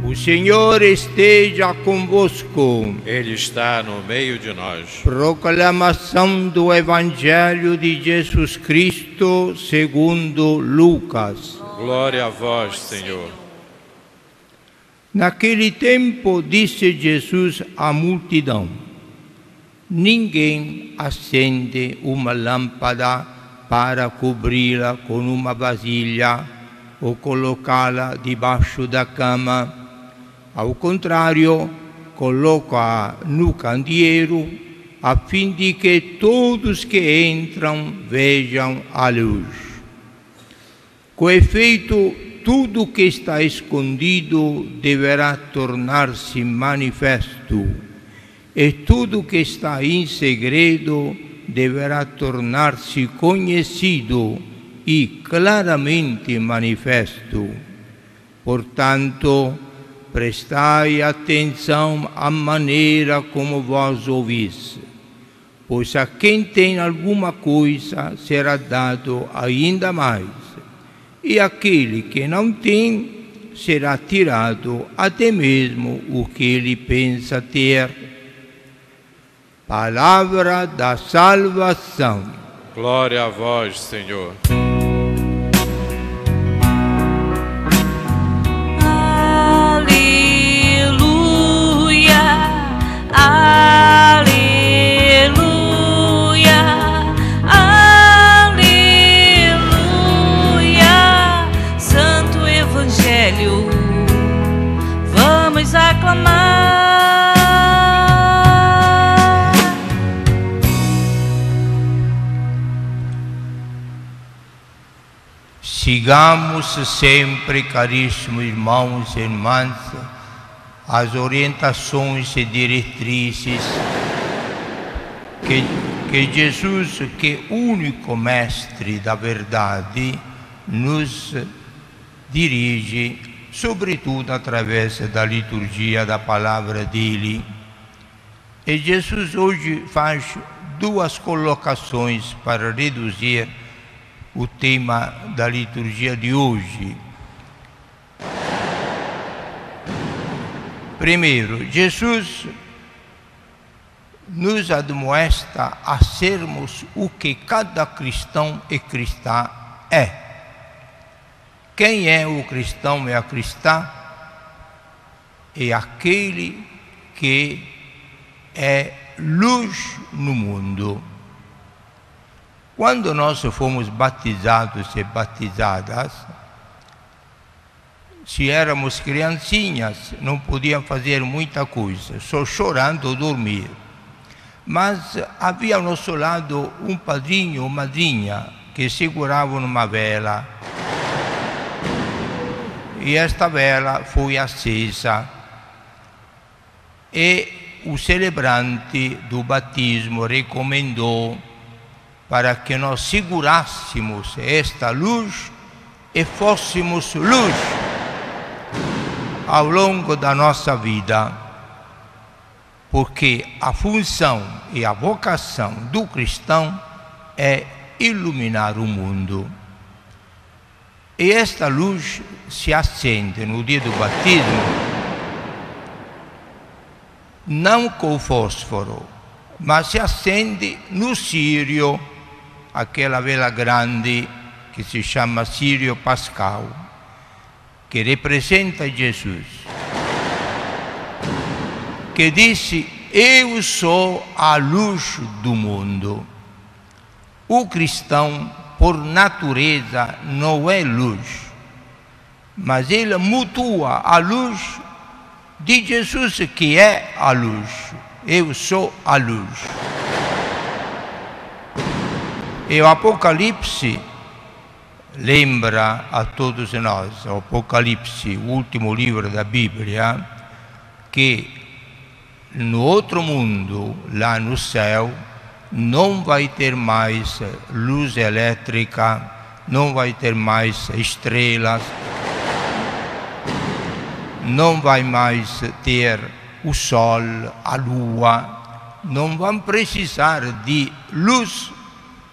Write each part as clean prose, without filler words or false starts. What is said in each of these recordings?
O Senhor esteja convosco. Ele está no meio de nós. Proclamação do Evangelho de Jesus Cristo segundo Lucas. Glória a vós, Senhor. Naquele tempo disse Jesus à multidão: ninguém acende uma lâmpada para cobri-la com uma vasilha ou colocá-la debaixo da cama. Ao contrário, coloca-a no candeeiro, a fim de que todos que entram vejam a luz. Com efeito, tudo que está escondido deverá tornar-se manifesto, e tudo que está em segredo deverá tornar-se conhecido e claramente manifesto. Portanto, prestai atenção à maneira como vós ouvis, pois a quem tem alguma coisa será dado ainda mais, e aquele que não tem será tirado até mesmo o que ele pensa ter. Palavra da salvação. Glória a vós, Senhor. Sigamos sempre, caríssimos irmãos e irmãs, as orientações e diretrizes que Jesus, que é o único mestre da verdade, nos dirige, sobretudo através da liturgia da palavra dele. E Jesus hoje faz duas colocações para reduzir o tema da liturgia de hoje. Primeiro, Jesus nos admoesta a sermos o que cada cristão e cristã é. Quem é o cristão e a cristã? É aquele que é luz no mundo. Quando nós fomos batizados e batizadas, se éramos criancinhas, não podíamos fazer muita coisa, só chorando ou dormir. Mas havia ao nosso lado um padrinho ou madrinha que seguravam uma vela. E esta vela foi acesa. E o celebrante do batismo recomendou para que nós segurássemos esta luz e fôssemos luz ao longo da nossa vida, porque a função e a vocação do cristão é iluminar o mundo. E esta luz se acende no dia do batismo, não com fósforo, mas se acende no círio, aquela vela grande que se chama Círio Pascal, que representa Jesus, que disse: eu sou a luz do mundo. O cristão, por natureza, não é luz, mas ele mutua a luz de Jesus, que é a luz. Eu sou a luz. E o Apocalipse lembra a todos nós, o Apocalipse, o último livro da Bíblia, que no outro mundo, lá no céu, não vai ter mais luz elétrica, não vai ter mais estrelas, não vai mais ter o sol, a lua, não vão precisar de luz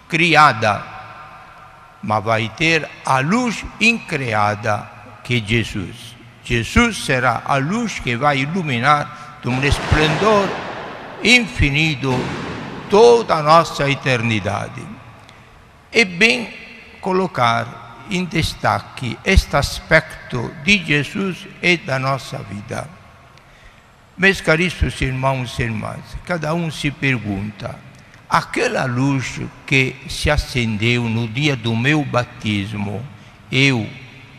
criada, mas vai ter a luz incriada, que é Jesus. Jesus será a luz que vai iluminar de um esplendor infinito toda a nossa eternidade. É bem colocar em destaque este aspecto de Jesus e da nossa vida. Meus caríssimos irmãos e irmãs, cada um se pergunta: aquela luz que se acendeu no dia do meu batismo, eu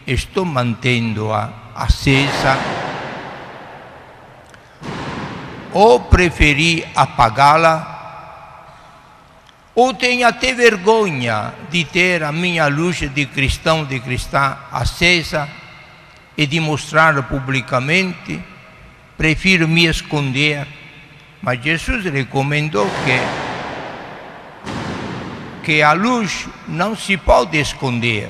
estou mantendo-a acesa ou preferi apagá-la? Ou tenho até vergonha de ter a minha luz de cristão, de cristã acesa e de mostrar publicamente? Prefiro me esconder. Mas Jesus recomendou que a luz não se pode esconder.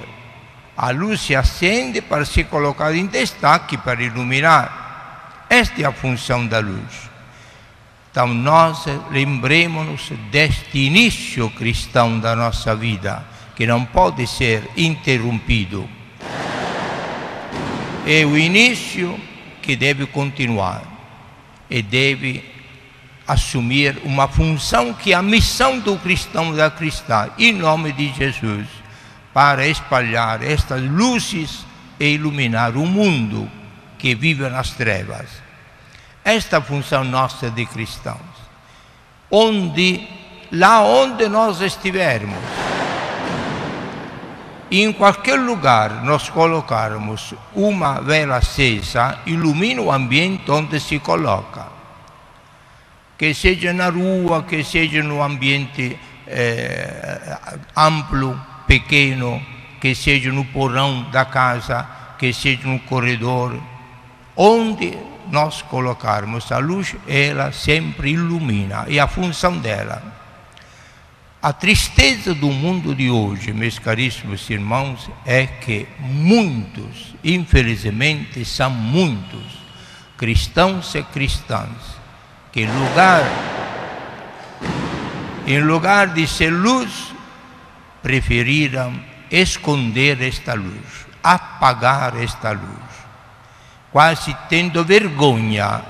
A luz se acende para ser colocada em destaque, para iluminar. Esta é a função da luz. Então nós lembremos-nos deste início cristão da nossa vida, que não pode ser interrompido. É o início que deve continuar e deve assumir uma função que é a missão do cristão e da cristã, em nome de Jesus, para espalhar estas luzes e iluminar o mundo que vive nas trevas. Esta é a função nossa de cristãos. Lá onde nós estivermos, em qualquer lugar nós colocarmos uma vela acesa, ilumina o ambiente onde se coloca. Que seja na rua, que seja no ambiente amplo, pequeno, que seja no porão da casa, que seja no corredor, onde nós colocarmos a luz, ela sempre ilumina, é a função dela. A tristeza do mundo de hoje, meus caríssimos irmãos, é que muitos, infelizmente são muitos, cristãos e cristãs, que em lugar de ser luz, preferiram esconder esta luz, apagar esta luz, quase tendo vergonha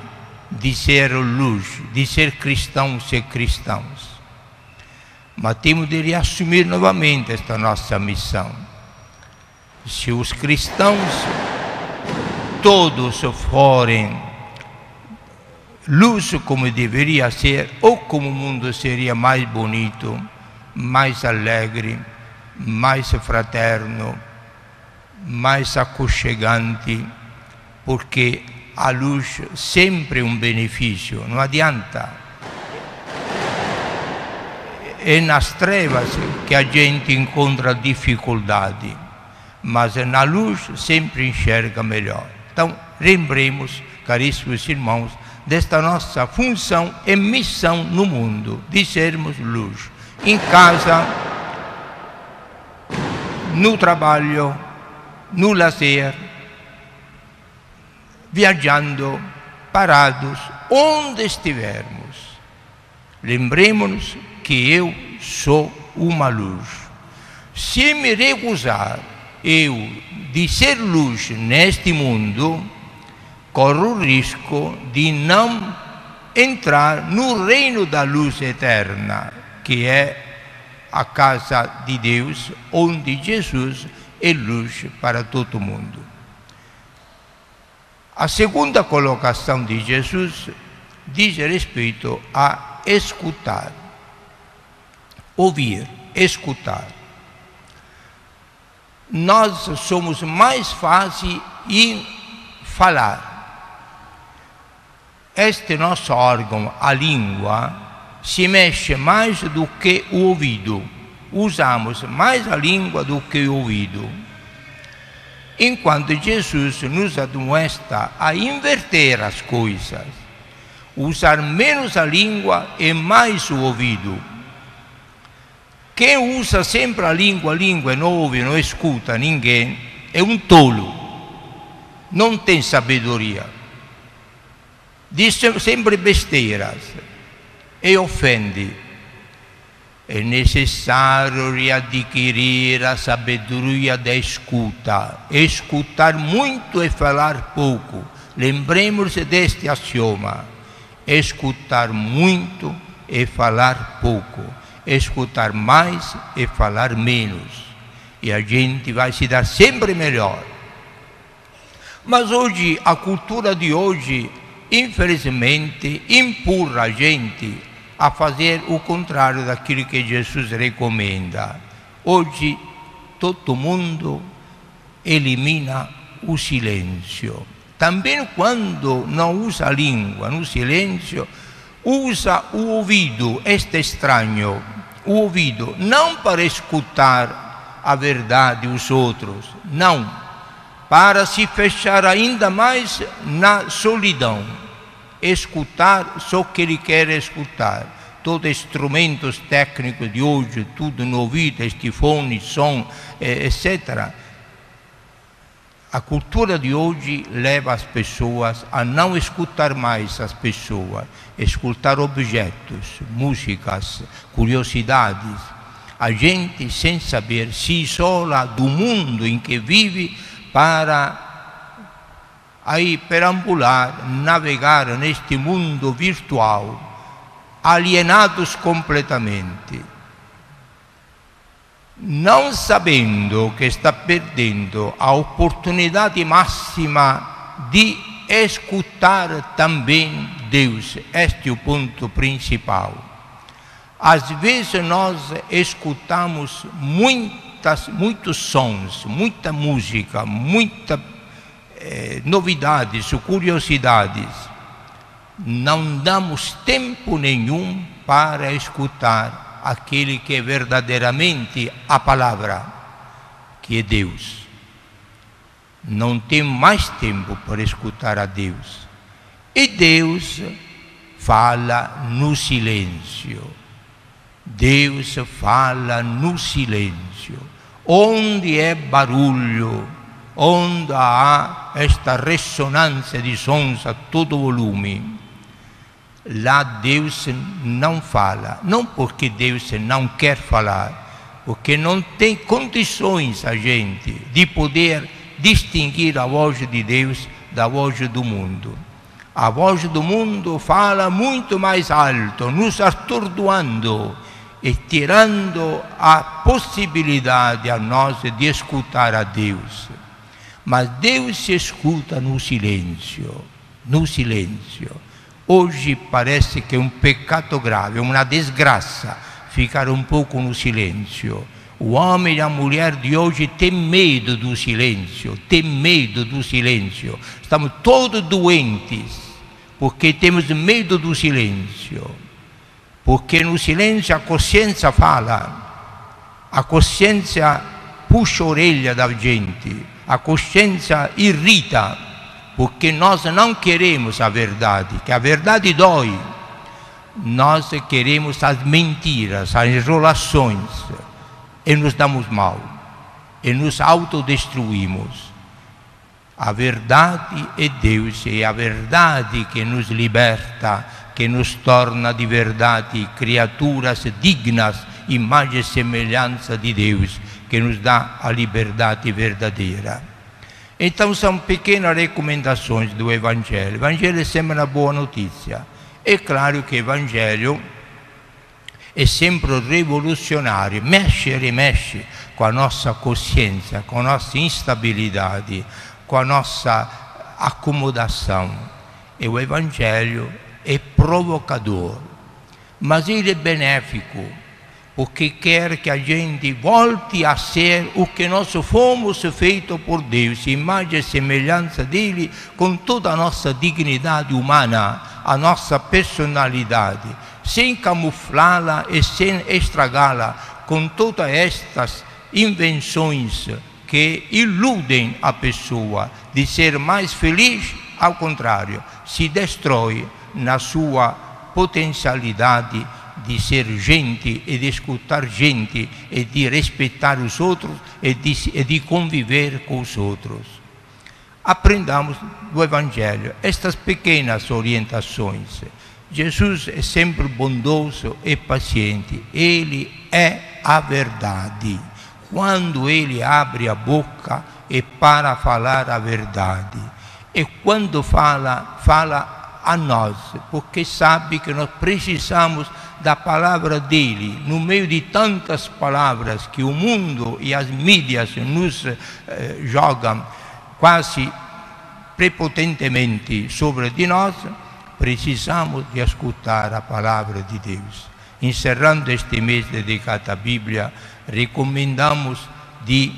de ser luz, de ser cristãos e cristãos. Mas temos de reassumir novamente esta nossa missão. Se os cristãos todos forem luz como deveria ser, ou como o mundo seria mais bonito, mais alegre, mais fraterno, mais aconchegante, porque a luz sempre é um benefício, não adianta. É nas trevas que a gente encontra dificuldade, mas na luz sempre enxerga melhor. Então, lembremos, caríssimos irmãos, desta nossa função e missão no mundo, de sermos luz, em casa, no trabalho, no lazer, viajando, parados, onde estivermos. Lembremos-nos que eu sou uma luz. Se me recusar eu de ser luz neste mundo, corro o risco de não entrar no reino da luz eterna, que é a casa de Deus, onde Jesus é luz para todo mundo. A segunda colocação de Jesus diz respeito a escutar, ouvir, escutar. Nós somos mais fáceis em falar. Este nosso órgão, a língua, se mexe mais do que o ouvido. Usamos mais a língua do que o ouvido. Enquanto Jesus nos admoesta a inverter as coisas, usar menos a língua e mais o ouvido. Quem usa sempre a língua e não ouve, não escuta ninguém, é um tolo, não tem sabedoria, diz sempre besteiras e ofende. é necessário readquirir a sabedoria da escuta. Escutar muito e falar pouco. Lembremos deste axioma. Escutar muito e falar pouco. Escutar mais e falar menos. E a gente vai se dar sempre melhor. Mas hoje, a cultura de hoje, infelizmente, empurra a gente a fazer o contrário daquilo que Jesus recomenda. Hoje, todo mundo elimina o silêncio. Também quando não usa a língua no silêncio, usa o ouvido, este estranho, o ouvido, não para escutar a verdade dos outros, não, para se fechar ainda mais na solidão. Escutar só o que ele quer escutar. Todos os instrumentos técnicos de hoje, tudo no ouvido, este fone, som, etc. A cultura de hoje leva as pessoas a não escutar mais as pessoas, escutar objetos, músicas, curiosidades. A gente, sem saber, se isola do mundo em que vive para aí perambular, navegar neste mundo virtual, alienados completamente, não sabendo que está perdendo a oportunidade máxima de escutar também Deus. Este é o ponto principal. Às vezes nós escutamos muitos sons, muita música, muita novidades, curiosidades. Não damos tempo nenhum para escutar aquele que é verdadeiramente a palavra, que é Deus. Não tem mais tempo para escutar a Deus. E Deus fala no silêncio. Deus fala no silêncio. Onde é barulho, onde há esta ressonância de sons a todo volume, lá Deus não fala. Não porque Deus não quer falar, porque não tem condições a gente de poder distinguir a voz de Deus da voz do mundo. A voz do mundo fala muito mais alto, nos atordoando e tirando a possibilidade a nós de escutar a Deus. Mas Deus se escuta no silêncio, no silêncio. Hoje parece que é um pecado grave, uma desgraça ficar um pouco no silêncio. O homem e a mulher de hoje têm medo do silêncio, têm medo do silêncio. Estamos todos doentes porque temos medo do silêncio. Porque no silêncio a consciência fala, a consciência puxa a orelha da gente, a consciência irrita, porque nós não queremos a verdade, que a verdade dói. Nós queremos as mentiras, as enrolações, e nos damos mal, e nos autodestruímos. A verdade é Deus, é a verdade que nos liberta, que nos torna de verdade criaturas dignas, imagem e semelhança de Deus, que nos dá a liberdade verdadeira. Então são pequenas recomendações do Evangelho. O Evangelho sembra uma boa notícia. É claro que o Evangelho é sempre revolucionário, mexe e remexe com a nossa consciência, com a nossa instabilidade, com a nossa acomodação. E o Evangelho é provocador, mas ele é benéfico, porque quer que a gente volte a ser o que nós fomos feitos por Deus, imagem e semelhança dele, com toda a nossa dignidade humana, a nossa personalidade, sem camuflá-la e sem estragá-la com todas estas invenções que iludem a pessoa de ser mais feliz. Ao contrário, se destrói na sua potencialidade de ser gente e de escutar gente e de respeitar os outros e de conviver com os outros. Aprendamos do Evangelho estas pequenas orientações Jesus é sempre bondoso e paciente. Ele é a verdade. Quando Ele abre a boca é para falar a verdade. E quando fala, fala a nós, porque sabe que nós precisamos da palavra dele, no meio de tantas palavras que o mundo e as mídias nos jogam quase prepotentemente sobre de nós. Precisamos de escutar a palavra de Deus. Encerrando este mês dedicado à Bíblia, recomendamos de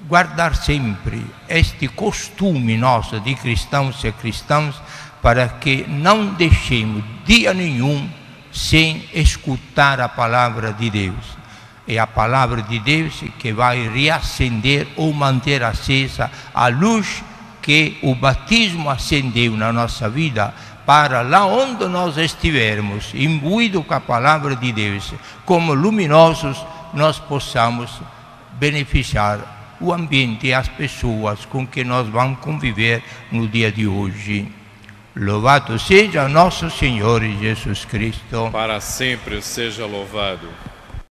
guardar sempre este costume nosso de cristãos e cristãs, para que não deixemos dia nenhum sem escutar a palavra de Deus. É a palavra de Deus que vai reacender ou manter acesa a luz que o batismo acendeu na nossa vida, para lá onde nós estivermos, imbuídos com a palavra de Deus, como luminosos, nós possamos beneficiar o ambiente e as pessoas com que nós vamos conviver no dia de hoje. Louvado seja nosso Senhor Jesus Cristo. Para sempre seja louvado.